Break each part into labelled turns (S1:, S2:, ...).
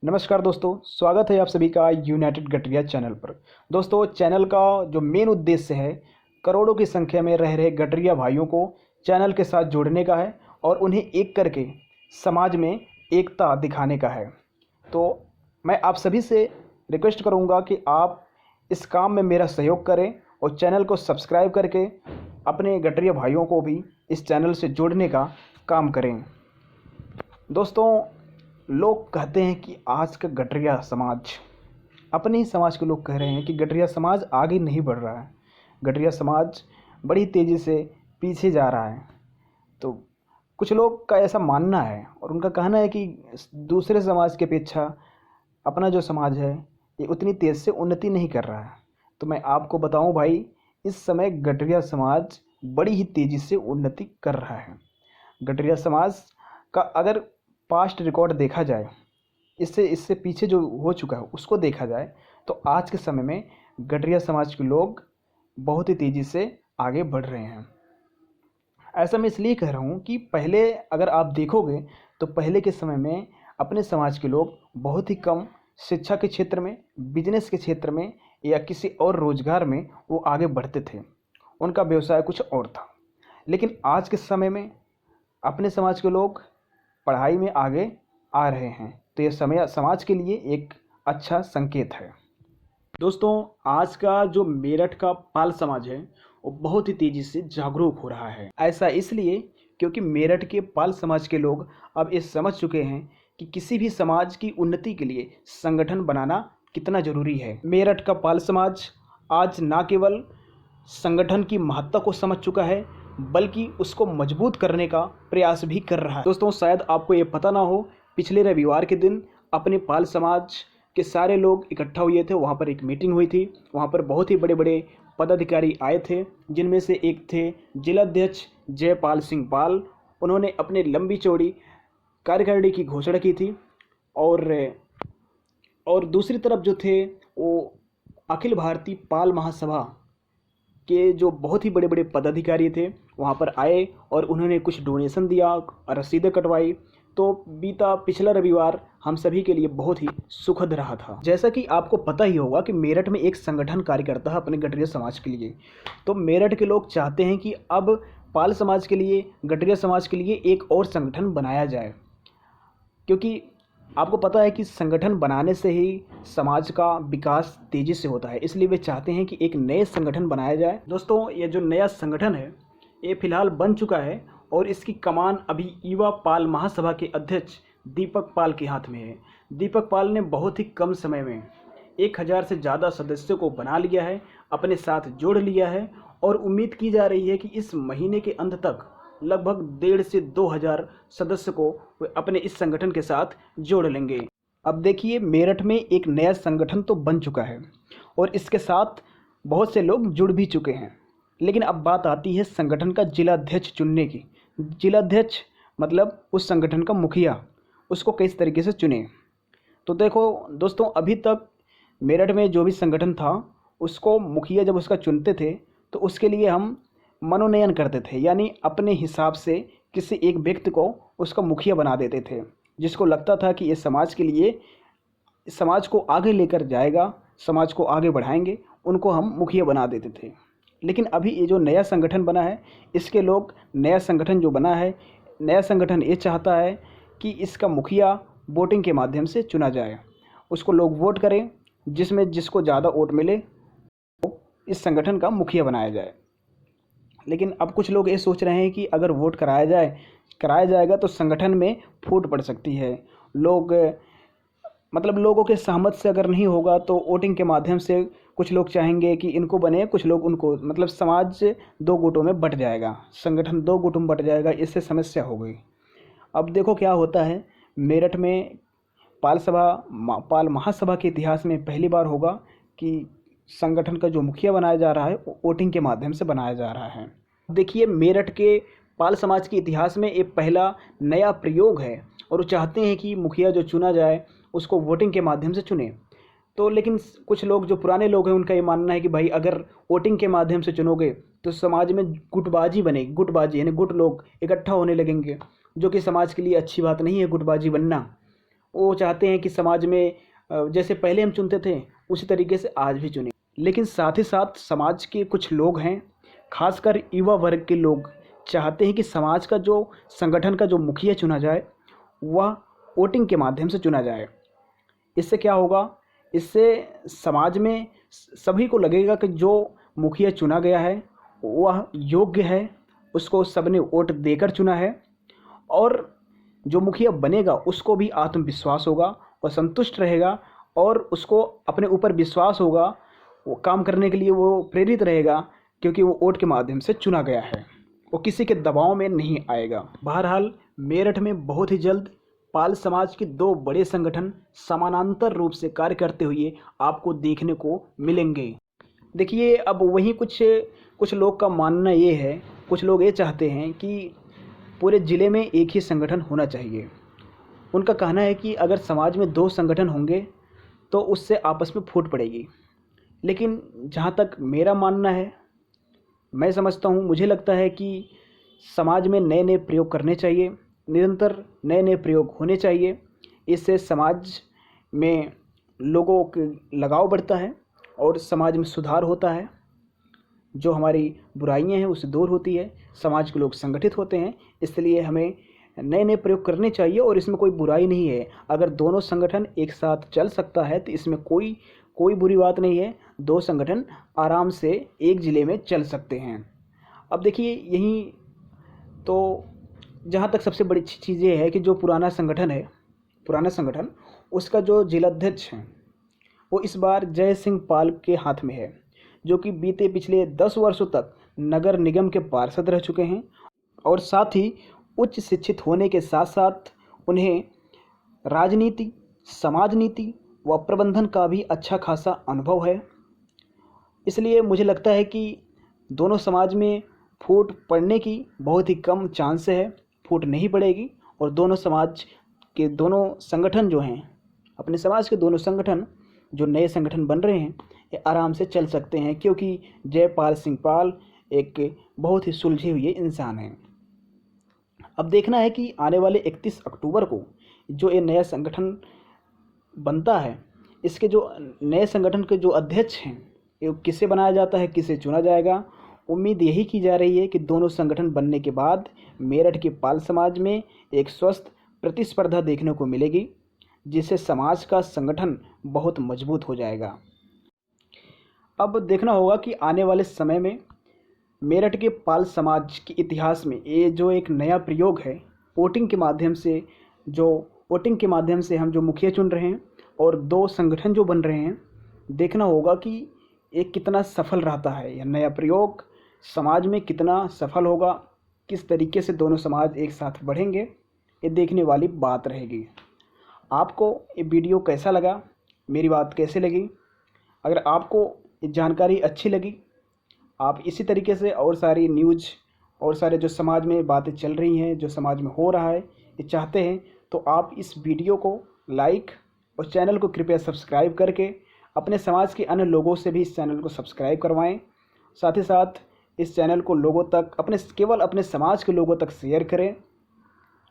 S1: नमस्कार दोस्तों, स्वागत है आप सभी का यूनाइटेड गठरिया चैनल पर। दोस्तों, चैनल का जो मेन उद्देश्य है करोड़ों की संख्या में रह रहे गठरिया भाइयों को चैनल के साथ जोड़ने का है और उन्हें एक करके समाज में एकता दिखाने का है। तो मैं आप सभी से रिक्वेस्ट करूंगा कि आप इस काम में मेरा सहयोग करें और चैनल को सब्सक्राइब करके अपने गठरिया भाइयों को भी इस चैनल से जोड़ने का काम करें। दोस्तों, लोग कहते हैं कि आज का गठरिया समाज, अपने ही समाज के लोग कह रहे हैं कि गठरिया समाज आगे नहीं बढ़ रहा है, गठरिया समाज बड़ी तेज़ी से पीछे जा रहा है। तो कुछ लोग का ऐसा मानना है और उनका कहना है कि दूसरे समाज की अपेक्षा अपना जो समाज है ये उतनी तेज़ से उन्नति नहीं कर रहा है। तो मैं आपको बताऊं भाई, इस समय गठरिया समाज बड़ी ही तेज़ी से उन्नति कर रहा है। गठरिया समाज का अगर पास्ट रिकॉर्ड देखा जाए, इससे इससे पीछे जो हो चुका है उसको देखा जाए, तो आज के समय में गठरिया समाज के लोग बहुत ही तेज़ी से आगे बढ़ रहे हैं। ऐसा मैं इसलिए कह रहा हूँ कि पहले अगर आप देखोगे तो पहले के समय में अपने समाज के लोग बहुत ही कम शिक्षा के क्षेत्र में, बिजनेस के क्षेत्र में या किसी और रोजगार में वो आगे बढ़ते थे। उनका व्यवसाय कुछ और था। लेकिन आज के समय में अपने समाज के लोग पढ़ाई में आगे आ रहे हैं, तो यह समय समाज के लिए एक अच्छा संकेत है। दोस्तों, आज का जो मेरठ का पाल समाज है वो बहुत ही तेज़ी से जागरूक हो रहा है। ऐसा इसलिए क्योंकि मेरठ के पाल समाज के लोग अब ये समझ चुके हैं कि किसी भी समाज की उन्नति के लिए संगठन बनाना कितना ज़रूरी है। मेरठ का पाल समाज आज ना केवल संगठन की महत्ता को समझ चुका है बल्कि उसको मजबूत करने का प्रयास भी कर रहा है। दोस्तों, शायद आपको ये पता ना हो, पिछले रविवार के दिन अपने पाल समाज के सारे लोग इकट्ठा हुए थे। वहाँ पर एक मीटिंग हुई थी। वहाँ पर बहुत ही बड़े बड़े पदाधिकारी आए थे, जिनमें से एक थे जिलाध्यक्ष जयपाल सिंह पाल। उन्होंने अपने लंबी चौड़ी कार्यकारिणी की घोषणा की थी और दूसरी तरफ जो थे वो अखिल भारतीय पाल महासभा के जो बहुत ही बड़े बड़े पदाधिकारी थे वहाँ पर आए और उन्होंने कुछ डोनेशन दिया, रसीदें कटवाई। तो बीता पिछला रविवार हम सभी के लिए बहुत ही सुखद रहा था। जैसा कि आपको पता ही होगा कि मेरठ में एक संगठन कार्य करता है अपने गठरिया समाज के लिए। तो मेरठ के लोग चाहते हैं कि अब पाल समाज के लिए, गठरिया समाज के लिए एक और संगठन बनाया जाए, क्योंकि आपको पता है कि संगठन बनाने से ही समाज का विकास तेज़ी से होता है। इसलिए वे चाहते हैं कि एक नए संगठन बनाया जाए। दोस्तों, ये जो नया संगठन है ये फिलहाल बन चुका है और इसकी कमान अभी युवा पाल महासभा के अध्यक्ष दीपक पाल के हाथ में है। दीपक पाल ने बहुत ही कम समय में 1000 से ज़्यादा सदस्यों को बना लिया है, अपने साथ जोड़ लिया है और उम्मीद की जा रही है कि इस महीने के अंत तक लगभग 1.5 से 2,000 सदस्य को वे अपने इस संगठन के साथ जोड़ लेंगे। अब देखिए, मेरठ में एक नया संगठन तो बन चुका है और इसके साथ बहुत से लोग जुड़ भी चुके हैं। लेकिन अब बात आती है संगठन का जिलाध्यक्ष चुनने की। जिलाध्यक्ष मतलब उस संगठन का मुखिया, उसको किस तरीके से चुने। तो देखो दोस्तों, अभी तक मेरठ में जो भी संगठन था उसको मुखिया जब उसका चुनते थे तो उसके लिए हम मनोनयन करते थे, यानी अपने हिसाब से किसी एक व्यक्ति को उसका मुखिया बना देते थे, जिसको लगता था कि ये समाज के लिए, समाज को आगे लेकर जाएगा, समाज को आगे बढ़ाएंगे, उनको हम मुखिया बना देते थे। लेकिन अभी ये जो नया संगठन बना है, इसके लोग, नया संगठन जो बना है, नया संगठन ये चाहता है कि इसका मुखिया वोटिंग के माध्यम से चुना जाए। उसको लोग वोट करें, जिसमें जिसको ज़्यादा वोट मिले इस संगठन का मुखिया बनाया जाए। लेकिन अब कुछ लोग ये सोच रहे हैं कि अगर वोट कराया जाएगा तो संगठन में फूट पड़ सकती है। लोग, मतलब लोगों के सहमत से अगर नहीं होगा तो वोटिंग के माध्यम से कुछ लोग चाहेंगे कि इनको बने, कुछ लोग उनको, मतलब समाज दो गुटों में बट जाएगा, संगठन दो गुटों में बट जाएगा। इससे समस्या हो गई। अब देखो क्या होता है। मेरठ में पाल महासभा के इतिहास में पहली बार होगा कि संगठन का जो मुखिया बनाया जा रहा है वो वोटिंग के माध्यम से बनाया जा रहा है। देखिए, मेरठ के पाल समाज के इतिहास में ये पहला नया प्रयोग है और वो चाहते हैं कि मुखिया जो चुना जाए उसको वोटिंग के माध्यम से चुने। तो लेकिन कुछ लोग, जो पुराने लोग हैं, उनका ये मानना है कि भाई अगर वोटिंग के माध्यम से चुनोगे तो समाज में गुटबाजी बनेगी। गुटबाजी यानी गुट लोग इकट्ठा होने लगेंगे, जो कि समाज के लिए अच्छी बात नहीं है गुटबाजी बनना। वो चाहते हैं कि समाज में जैसे पहले हम चुनते थे उसी तरीके से आज भी चुने। लेकिन साथ ही साथ समाज के कुछ लोग हैं, खासकर युवा वर्ग के लोग चाहते हैं कि समाज का जो संगठन का जो मुखिया चुना जाए वह वोटिंग के माध्यम से चुना जाए। इससे क्या होगा, इससे समाज में सभी को लगेगा कि जो मुखिया चुना गया है वह योग्य है, उसको सबने वोट देकर चुना है, और जो मुखिया बनेगा उसको भी आत्मविश्वास होगा और संतुष्ट रहेगा, और उसको अपने ऊपर विश्वास होगा, वो काम करने के लिए वो प्रेरित रहेगा, क्योंकि वो वोट के माध्यम से चुना गया है, वो किसी के दबाव में नहीं आएगा। बहरहाल मेरठ में बहुत ही जल्द पाल समाज के दो बड़े संगठन समानांतर रूप से कार्य करते हुए आपको देखने को मिलेंगे। देखिए, अब वहीं कुछ लोग का मानना ये है, कुछ लोग ये चाहते हैं कि पूरे ज़िले में एक ही संगठन होना चाहिए। उनका कहना है कि अगर समाज में दो संगठन होंगे तो उससे आपस में फूट पड़ेगी। लेकिन जहाँ तक मेरा मानना है, मैं समझता हूँ, मुझे लगता है कि समाज में नए नए प्रयोग करने चाहिए, निरंतर नए नए प्रयोग होने चाहिए। इससे समाज में लोगों के लगाव बढ़ता है और समाज में सुधार होता है, जो हमारी बुराइयां हैं उससे दूर होती है, समाज के लोग संगठित होते हैं। इसलिए हमें नए नए प्रयोग करने चाहिए और इसमें कोई बुराई नहीं है। अगर दोनों संगठन एक साथ चल सकता है तो इसमें कोई बुरी बात नहीं है। दो संगठन आराम से एक ज़िले में चल सकते हैं। अब देखिए, यहीं तो जहाँ तक सबसे बड़ी चीज़ ये है कि जो पुराना संगठन उसका जो जिलाध्यक्ष हैं वो इस बार जय सिंह पाल के हाथ में है, जो कि बीते पिछले 10 वर्षों तक नगर निगम के पार्षद रह चुके हैं, और साथ ही उच्च शिक्षित होने के साथ साथ उन्हें राजनीति, समाज नीति व प्रबंधन का भी अच्छा खासा अनुभव है। इसलिए मुझे लगता है कि दोनों समाज में फूट पड़ने की बहुत ही कम चांस है, फूट नहीं पड़ेगी, और दोनों समाज के दोनों संगठन जो हैं, अपने समाज के दोनों संगठन जो नए संगठन बन रहे हैं, ये आराम से चल सकते हैं, क्योंकि जयपाल सिंह पाल एक बहुत ही सुलझे हुए इंसान हैं। अब देखना है कि आने वाले 31 अक्टूबर को जो ये नया संगठन बनता है, इसके जो नए संगठन के जो अध्यक्ष हैं, ये किसे बनाया जाता है, किसे चुना जाएगा। उम्मीद यही की जा रही है कि दोनों संगठन बनने के बाद मेरठ के पाल समाज में एक स्वस्थ प्रतिस्पर्धा देखने को मिलेगी, जिससे समाज का संगठन बहुत मजबूत हो जाएगा। अब देखना होगा कि आने वाले समय में मेरठ के पाल समाज के इतिहास में ये जो एक नया प्रयोग है, वोटिंग के माध्यम से हम जो मुखिया चुन रहे हैं और दो संगठन जो बन रहे हैं, देखना होगा कि ये कितना सफल रहता है। यह नया प्रयोग समाज में कितना सफल होगा, किस तरीके से दोनों समाज एक साथ बढ़ेंगे, ये देखने वाली बात रहेगी। आपको ये वीडियो कैसा लगा, मेरी बात कैसे लगी? अगर आपको ये जानकारी अच्छी लगी, आप इसी तरीके से और सारी न्यूज़ और सारे जो समाज में बातें चल रही हैं, जो समाज में हो रहा है, ये चाहते हैं, तो आप इस वीडियो को लाइक और चैनल को कृपया सब्सक्राइब करके अपने समाज के अन्य लोगों से भी इस चैनल को सब्सक्राइब करवाएं। साथ ही साथ इस चैनल को लोगों तक, केवल अपने समाज के लोगों तक शेयर करें।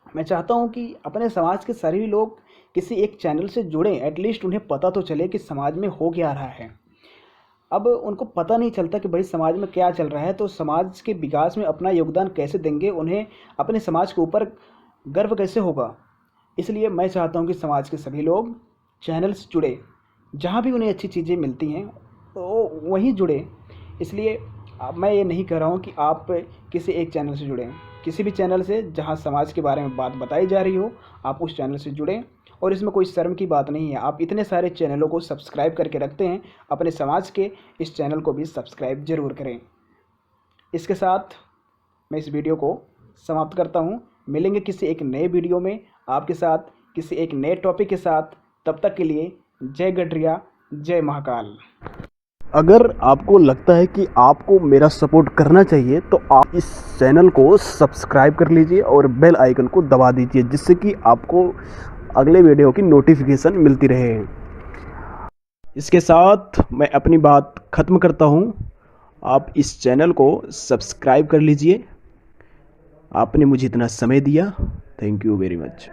S1: मैं चाहता हूं कि अपने समाज के सभी लोग किसी एक चैनल से जुड़ें, एटलीस्ट उन्हें पता तो चले कि समाज में हो क्या रहा है। अब उनको पता नहीं चलता कि भाई समाज में क्या चल रहा है, तो समाज के विकास में अपना योगदान कैसे देंगे, उन्हें अपने समाज के ऊपर गर्व कैसे होगा। इसलिए मैं चाहता हूं कि समाज के सभी लोग चैनल से जुड़े, जहां भी उन्हें अच्छी चीज़ें मिलती हैं तो वहीं जुड़े। इसलिए अब मैं ये नहीं कह रहा हूं कि आप किसी एक चैनल से जुड़ें, किसी भी चैनल से जहां समाज के बारे में बात बताई जा रही हो, आप उस चैनल से जुड़ें। और इसमें कोई शर्म की बात नहीं है। आप इतने सारे चैनलों को सब्सक्राइब करके रखते हैं, अपने समाज के इस चैनल को भी सब्सक्राइब ज़रूर करें। इसके साथ मैं इस वीडियो को समाप्त करता हूं। मिलेंगे किसी एक नए वीडियो में आपके साथ, किसी एक नए टॉपिक के साथ। तब तक के लिए जय गडरिया, जय महाकाल।
S2: अगर आपको लगता है कि आपको मेरा सपोर्ट करना चाहिए तो आप इस चैनल को सब्सक्राइब कर लीजिए और बेल आइकन को दबा दीजिए, जिससे कि आपको अगले वीडियो की नोटिफिकेशन मिलती रहे। इसके साथ मैं अपनी बात ख़त्म करता हूँ। आप इस चैनल को सब्सक्राइब कर लीजिए। आपने मुझे इतना समय दिया, थैंक यू वेरी मच।